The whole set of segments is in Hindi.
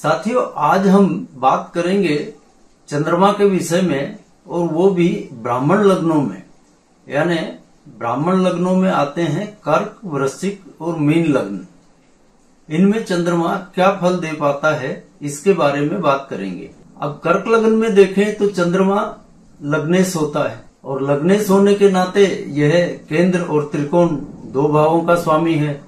साथियों, आज हम बात करेंगे चंद्रमा के विषय में, और वो भी ब्राह्मण लग्नों में। यानी ब्राह्मण लग्नों में आते हैं कर्क, वृश्चिक और मीन लग्न। इनमें चंद्रमा क्या फल दे पाता है, इसके बारे में बात करेंगे। अब कर्क लग्न में देखें तो चंद्रमा लग्नेश होता है, और लग्नेश होने के नाते यह केंद्र और त्रिकोण दो भावों का स्वामी है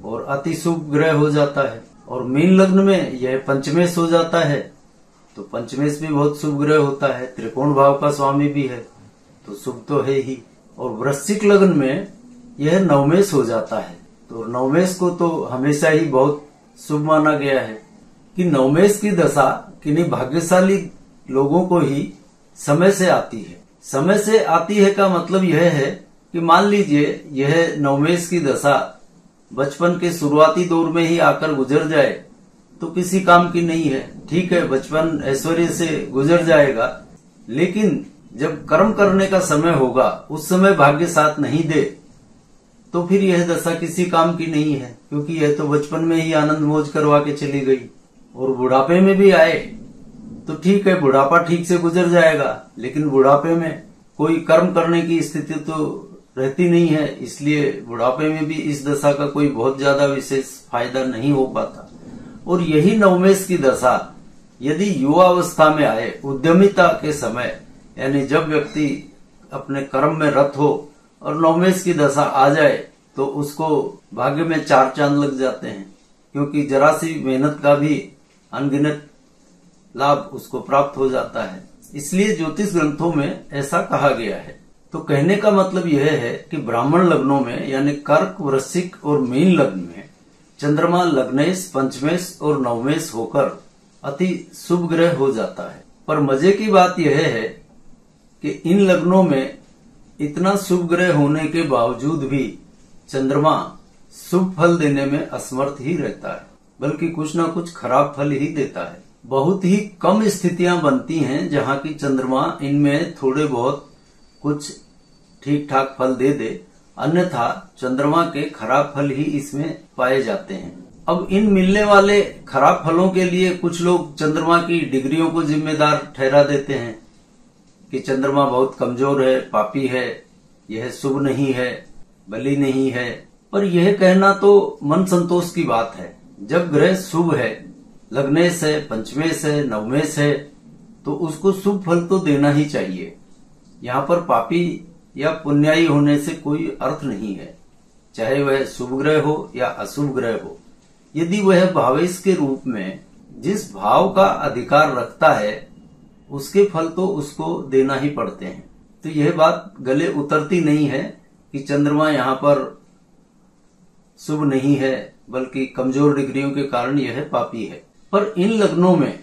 और अति शुभ ग्रह हो जाता है। और मीन लग्न में यह पंचमेश हो जाता है, तो पंचमेश भी बहुत शुभ ग्रह होता है, त्रिकोण भाव का स्वामी भी है, तो शुभ तो है ही। और वृश्चिक लग्न में यह नवमेश हो जाता है, तो नवमेश को तो हमेशा ही बहुत शुभ माना गया है कि नवमेश की दशा किन्हीं भाग्यशाली लोगों को ही समय से आती है। समय से आती है का मतलब यह है कि मान लीजिए यह नवमेश की दशा बचपन के शुरुआती दौर में ही आकर गुजर जाए तो किसी काम की नहीं है। ठीक है, बचपन ऐश्वर्य से गुजर जाएगा, लेकिन जब कर्म करने का समय होगा उस समय भाग्य साथ नहीं दे तो फिर यह दशा किसी काम की नहीं है, क्योंकि यह तो बचपन में ही आनंद मौज करवा के चली गई। और बुढ़ापे में भी आए तो ठीक है, बुढ़ापा ठीक से गुजर जाएगा, लेकिन बुढ़ापे में कोई कर्म करने की स्थिति तो रहती नहीं है, इसलिए बुढ़ापे में भी इस दशा का कोई बहुत ज्यादा विशेष फायदा नहीं हो पाता। और यही नवमेश की दशा यदि युवा अवस्था में आए, उद्यमिता के समय, यानी जब व्यक्ति अपने कर्म में रत हो और नवमेश की दशा आ जाए तो उसको भाग्य में चार चांद लग जाते हैं, क्योंकि जरा सी मेहनत का भी अनगिनत लाभ उसको प्राप्त हो जाता है। इसलिए ज्योतिष ग्रंथों में ऐसा कहा गया है। तो कहने का मतलब यह है कि ब्राह्मण लग्नों में यानी कर्क, वृश्चिक और मीन लग्न में चंद्रमा लग्नेश, पंचमेश और नवमेश होकर अति शुभ ग्रह हो जाता है। पर मजे की बात यह है कि इन लग्नों में इतना शुभ ग्रह होने के बावजूद भी चंद्रमा शुभ फल देने में असमर्थ ही रहता है, बल्कि कुछ न कुछ खराब फल ही देता है। बहुत ही कम स्थितियां बनती हैं जहां की चंद्रमा इनमें थोड़े बहुत कुछ ठीक ठाक फल दे दे, अन्यथा चंद्रमा के खराब फल ही इसमें पाए जाते हैं। अब इन मिलने वाले खराब फलों के लिए कुछ लोग चंद्रमा की डिग्रियों को जिम्मेदार ठहरा देते हैं कि चंद्रमा बहुत कमजोर है, पापी है, यह शुभ नहीं है, बली नहीं है। पर यह कहना तो मन संतोष की बात है। जब ग्रह शुभ है, लग्नेश है, पंचमेश है, नवमेश है, तो उसको शुभ फल तो देना ही चाहिए। यहाँ पर पापी या पुण्याई होने से कोई अर्थ नहीं है, चाहे वह शुभ ग्रह हो या अशुभ ग्रह हो। यदि वह भावेश के रूप में जिस भाव का अधिकार रखता है उसके फल तो उसको देना ही पड़ते हैं। तो यह बात गले उतरती नहीं है कि चंद्रमा यहाँ पर शुभ नहीं है, बल्कि कमजोर डिग्रियों के कारण यह पापी है। पर इन लग्नों में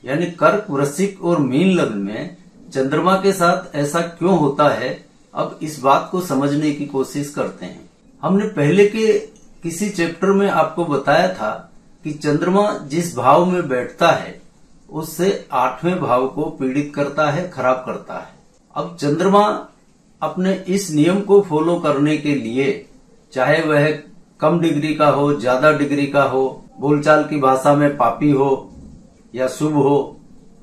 यानी कर्क, वृश्चिक और मीन लग्न में चंद्रमा के साथ ऐसा क्यों होता है, अब इस बात को समझने की कोशिश करते हैं। हमने पहले के किसी चैप्टर में आपको बताया था कि चंद्रमा जिस भाव में बैठता है उससे 8वें भाव को पीड़ित करता है, खराब करता है। अब चंद्रमा अपने इस नियम को फॉलो करने के लिए, चाहे वह कम डिग्री का हो, ज्यादा डिग्री का हो, बोलचाल की भाषा में पापी हो या शुभ हो,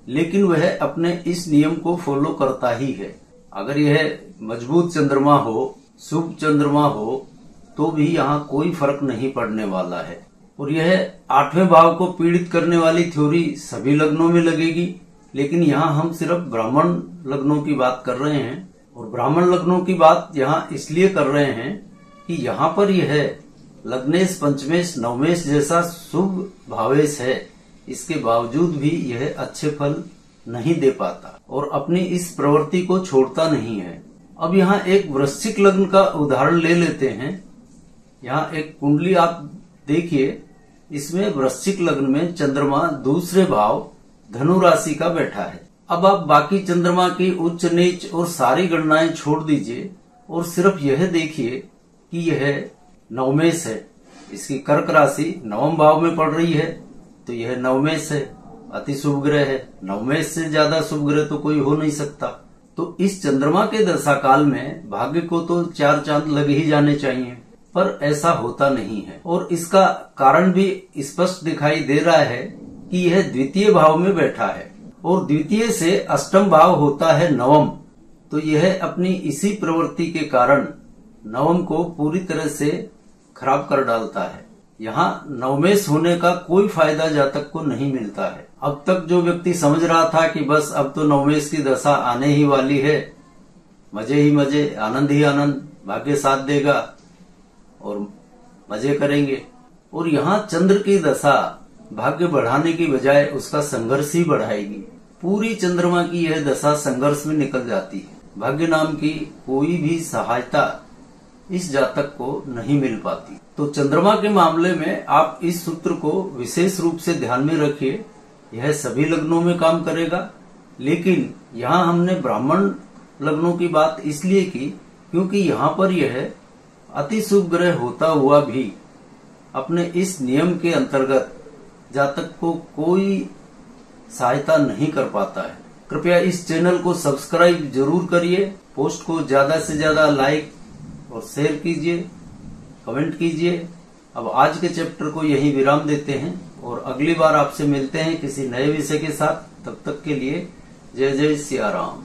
लेकिन वह अपने इस नियम को फॉलो करता ही है। अगर यह मजबूत चंद्रमा हो, शुभ चंद्रमा हो, तो भी यहाँ कोई फर्क नहीं पड़ने वाला है। और यह 8वें भाव को पीड़ित करने वाली थ्योरी सभी लग्नों में लगेगी, लेकिन यहाँ हम सिर्फ ब्राह्मण लग्नों की बात कर रहे हैं। और ब्राह्मण लग्नों की बात यहाँ इसलिए कर रहे हैं कि यहाँ पर यह लग्नेश, पंचमेश, नवमेश जैसा शुभ भावेश है, इसके बावजूद भी यह अच्छे फल नहीं दे पाता और अपनी इस प्रवृत्ति को छोड़ता नहीं है। अब यहाँ एक वृश्चिक लग्न का उदाहरण ले लेते हैं। यहाँ एक कुंडली आप देखिए, इसमें वृश्चिक लग्न में चंद्रमा दूसरे भाव धनु राशि का बैठा है। अब आप बाकी चंद्रमा की उच्च नीच और सारी गणनाएं छोड़ दीजिए और सिर्फ यह देखिए कि यह नवमेश है, इसकी कर्क राशि नवम भाव में पड़ रही है, तो यह नवमेश है, अति शुभ ग्रह है। नवमेश से ज्यादा शुभ ग्रह तो कोई हो नहीं सकता। तो इस चंद्रमा के दशा काल में भाग्य को तो चार चांद लग ही जाने चाहिए, पर ऐसा होता नहीं है। और इसका कारण भी स्पष्ट दिखाई दे रहा है कि यह द्वितीय भाव में बैठा है और द्वितीय से अष्टम भाव होता है नवम। तो यह अपनी इसी प्रवृत्ति के कारण नवम को पूरी तरह से खराब कर डालता है। यहाँ नवमेश होने का कोई फायदा जातक को नहीं मिलता है। अब तक जो व्यक्ति समझ रहा था कि बस अब तो नवमेश की दशा आने ही वाली है, मजे ही मजे, आनंद ही आनंद, भाग्य साथ देगा और मजे करेंगे, और यहाँ चंद्र की दशा भाग्य बढ़ाने की बजाय उसका संघर्ष ही बढ़ाएगी। पूरी चंद्रमा की यह दशा संघर्ष में निकल जाती है। भाग्य नाम की कोई भी सहायता इस जातक को नहीं मिल पाती। तो चंद्रमा के मामले में आप इस सूत्र को विशेष रूप से ध्यान में रखिए। यह सभी लग्नों में काम करेगा, लेकिन यहाँ हमने ब्राह्मण लग्नों की बात इसलिए की क्योंकि यहाँ पर यह अति शुभ ग्रह होता हुआ भी अपने इस नियम के अंतर्गत जातक को कोई सहायता नहीं कर पाता है। कृपया इस चैनल को सब्सक्राइब जरूर करिए, पोस्ट को ज्यादा से ज्यादा लाइक और शेयर कीजिए, कमेंट कीजिए। अब आज के चैप्टर को यहीं विराम देते हैं और अगली बार आपसे मिलते हैं किसी नए विषय के साथ। तब तक के लिए जय जय सिया राम।